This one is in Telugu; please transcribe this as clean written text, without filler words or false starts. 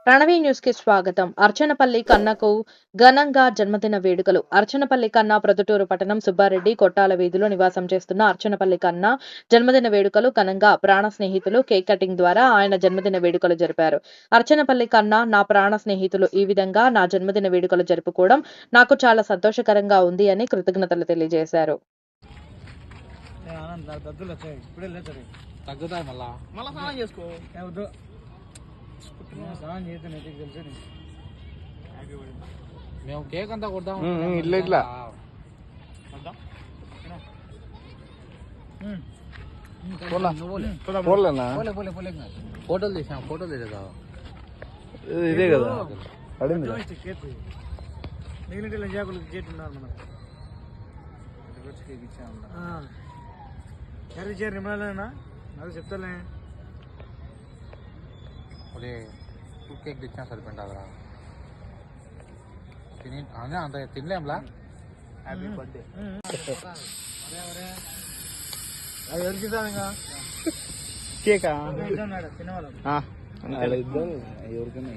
ప్రణవి న్యూస్ కి స్వాగతం. అర్చనపల్లి కన్నకు ఘనంగా జన్మదిన వేడుకలు. అర్చనపల్లి కన్న ప్రొద్దుటూరు పట్టణం సుబ్బారెడ్డి కొట్టాల వీధిలో నివాసం చేస్తున్న అర్చనపల్లి కన్న జన్మదిన వేడుకలు ఘనంగా ప్రాణ స్నేహితులు కేక్ కటింగ్ ద్వారా ఆయన జన్మదిన వేడుకలు జరిపారు. అర్చనపల్లి కన్న నా ప్రాణ స్నేహితులు ఈ విధంగా నా జన్మదిన వేడుకలు జరుపుకోవడం నాకు చాలా సంతోషకరంగా ఉంది అని కృతజ్ఞతలు తెలియజేశారు. తగ్గుతాయి మళ్ళా స్నానం చేసుకో. మేము కేక్ అంతా కొడతాం ఇట్లా ఫోటోలు తీసాం ఫోటోలు తీసా ఇదే కదా మిగిలిన జాకులు గేట్ ఉన్నారు మనం కర్రీ చేరి నిమ్మలేనా అది చెప్తాలే కేక్ తెచ్చినా సరిపోయిందా తిని అంత తినలేంలా హ్యాపీ బర్త్డే అది ఎవరికి ఇంకా కేకా తినవాళ్ళం ఎవరికైనా